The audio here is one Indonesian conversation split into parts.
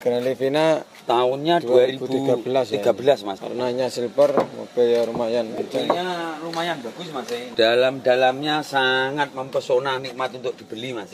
Grand Livina tahunnya 2013 Mas. Warnanya silver, mobilnya lumayan. Mobilnya lumayan bagus Mas. Dalam-dalamnya sangat mempesona, nikmat untuk dibeli Mas.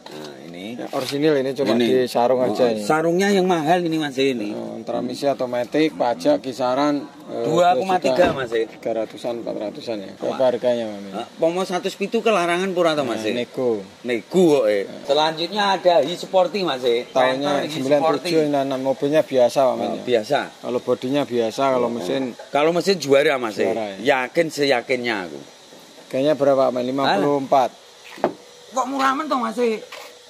Nah, ini ya, orisinil ini cuma di sarung aja ini. Sarungnya yang mahal ini Mas ini. Transmisi otomatis, pajak kisaran 2,3 Mas. 300-an, 400-an ya. Berapa harganya Mas? Pomo 107 kelarangan pura to Mas. Nego kok. Selanjutnya ada e-sporty Mas. Tahunnya 97 dan mobilnya biasa Pak Mas. Biasa. Kalau bodinya biasa, kalau mesin juara Mas. Juara, ya. Yakin seyakinnya aku. Kayaknya berapa Mas? 54. Kok murah men to Mas?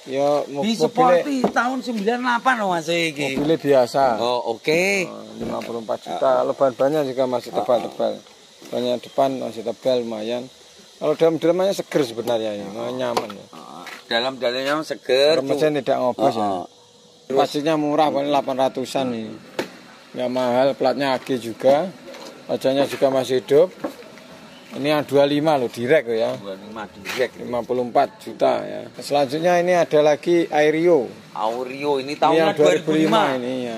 Ya e-sporty tahun 98 loh Mas iki. Mobilnya biasa. Oh, oke. 54 juta. Kalau bahan-bahannya juga masih tebal-tebal. Banyak depan masih tebal lumayan. Kalau dalam-dalamnya seger sebenarnya ini, nyaman ya. Dalam-dalamnya seger. Mesin tidak ngobos ya. Pastinya murah, paling 800-an nih. Nggak mahal, platnya AG juga. Pajaknya juga masih hidup. Ini yang 25 loh, direct ya. 25 direct. 54 juta ya. Selanjutnya ini ada lagi Aerio. Ini tahunnya 2005 ini ya.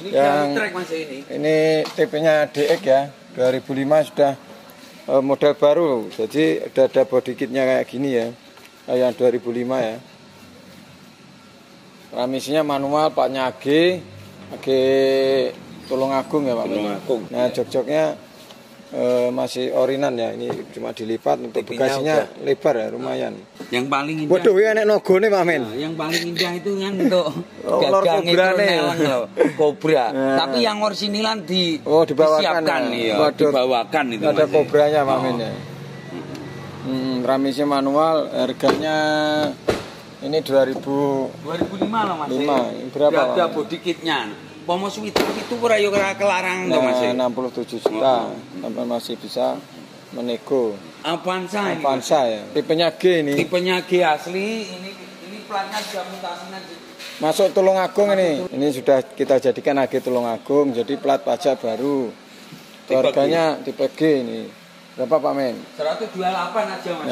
Ini yang track Mas ini. Ini tipenya DX ya. 2005 sudah model baru. Jadi ada body kitnya kayak gini ya. Yang 2005 ya. Transmisinya manual, platnya AG Tulungagung ya Pak. Tulungagung. Nah, jok-joknya masih orinan ya, ini cuma dilipat untuk bagasinya lebar ya, lumayan. Yang paling indah. Waduh, ini enek nogone Pak Men. Nah, yang paling indah itu kan untuk gagang itu kobra. Nah. Tapi yang orisinilan disiapkan ya. Dibawakan itu. Ada kobranya Pak Men ya. Transmisi manual, harganya ini 2005 lah Mas. 5. Berapa? Ada body kitnya. Pomo itu ora yo kelarang to Mas. 67 juta. Sampai masih bisa menego. Avanza ya. Tipenya G ini. Tipenya G asli. Ini platnya sudah mutasinya. Masuk Tulungagung ini. Ini sudah kita jadikan AG Tulungagung, jadi plat pajak baru. Harganya tipe G ini. Berapa Pak Men? 128 aja Mas.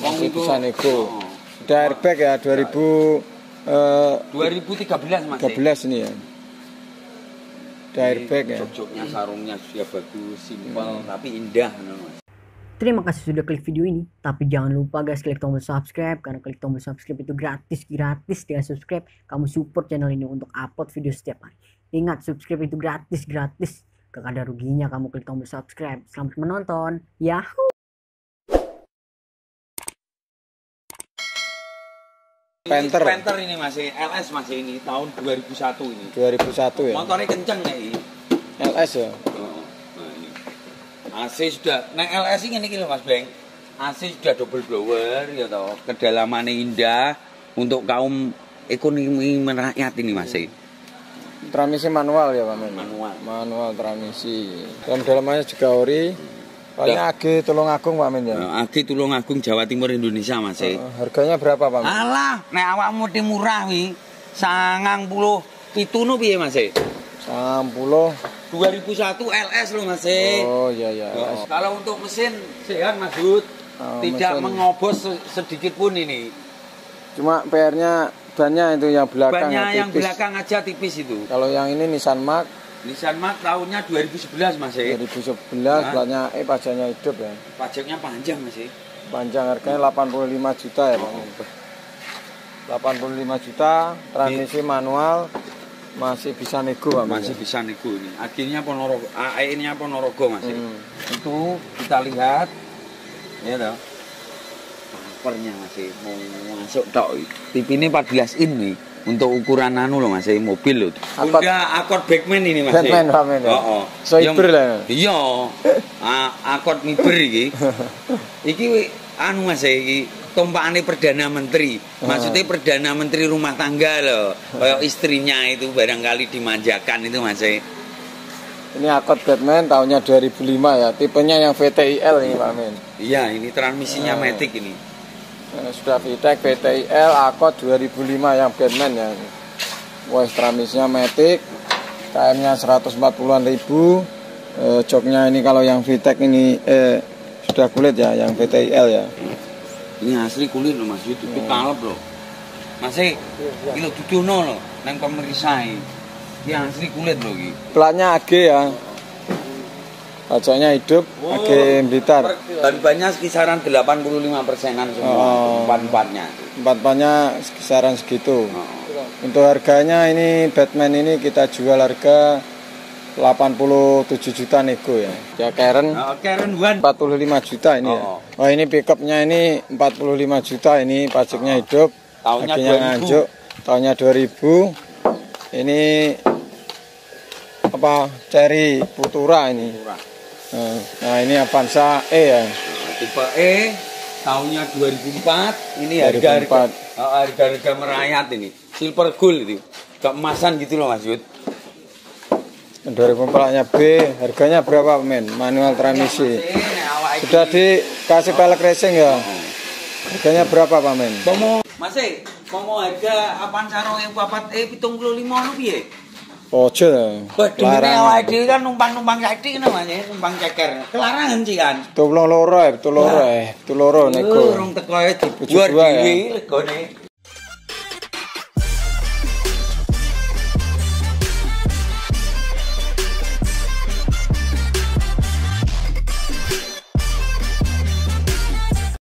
Masih bisa nego. Sudah airbag ya 2013 Mas. 13 ini ya. Airbag ya. Joknya sarungnya sudah bagus, simpel tapi indah Mas. Terima kasih sudah klik video ini, tapi jangan lupa guys klik tombol subscribe, karena klik tombol subscribe itu gratis dengan subscribe kamu support channel ini untuk upload video setiap hari. Ingat, subscribe itu gratis, gak ada ruginya kamu klik tombol subscribe. Selamat menonton, yahoo. Panther ini masih LS masih ini tahun 2001 ini. 2001 ya. Motornya kenceng nih. LS ya. AC sudah. Nah LS ini lho Mas Beng. AC sudah double blower ya toh. Kedalamannya indah untuk kaum ekonomi merakyat ini masih. Transmisi manual ya Pak Men. Manual transmisi. Dalam-dalamnya juga ori. Soalnya AG Tulungagung Pak Men ya. AG Tulungagung Jawa Timur Indonesia Mas. Harganya berapa Pak Men? Alah, nek awakmu murah wi. 97 no piye Mas? 90 2001 LS loh Mas. Oh iya. Kalau untuk mesin sehat Mas Bud. Tidak mengobos sedikit pun ini. Cuma PR-nya bannya itu yang belakang. Bannya yang belakang aja tipis itu. Kalau yang ini Nissan Mark tahunnya 2011 Mas. 2011 platnya pajaknya hidup ya. Pajaknya panjang Mas. Panjang, harganya 85 juta ya Pak. 85 juta, transmisi manual, masih bisa nego Pak. Masih bisa nego ini. Akhirnya Ponorogo, AE-nya Ponorogo Mas. Itu kita lihat ya toh. Bumpernya masih mau masuk tok. Tip ini 14 in nih. Untuk ukuran loh Mas, mobil loh. Honda Accord Backman ini Mas. Backman ramen. Heeh. So hiper lah. Iya. Accord Miber iki. Iki Mas iki tumpakane Perdana Menteri. Maksudnya Perdana Menteri rumah tangga loh. Kayak istrinya itu barangkali dimanjakan itu Mas. Ini Accord Backman tahunnya 2005 ya. Tipenya yang VTIL ini Pak Men. Iya, ini transmisinya Matic ini. Sudah VTEC, VTIL, Accord 2005 yang Batman ya. Wah, transmisinya Matic, KM-nya 140-an ribu. Joknya ini kalau yang VTEC ini sudah kulit ya, yang VTIL ya. Ini asli kulit loh Mas, itu kalep loh. Masih, ini loh dudono loh. nang pemirsa iki asli kulit lho iki. Platnya AG ya. Pajaknya hidup, AG Blitar. Bannya kisaran 85%-an semua, empat-empatnya. Empat-empatnya kisaran segitu. Untuk harganya ini Batman ini kita jual harga 87 juta nego ya. Ya Karen. Karen 45 juta ini ya. Oh ini pickupnya ini 45 juta ini pajaknya hidup. Tahunnya 2000. Nganjuk, tahunnya 2000. Ini apa? Cherry Futura ini. Nah ini Avanza E ya. Tipe E tahunnya 2004. Ini harga merayat ini. Silver gold itu. Keemasan gitu loh Mas Yud. 2004-nya B, harganya berapa men? Manual transmisi. Sudah dikasih pelek racing ya. Harganya berapa Pak men? Masih, mau harga Avanza 2004 75 lho piye? Ojo. Larang awake dhewe kan numpang-numpang saiki ngono Mas, numpang ceker. Kelarangan sih kan. Betul loro nego. Urung teko dibuat dhewe legone.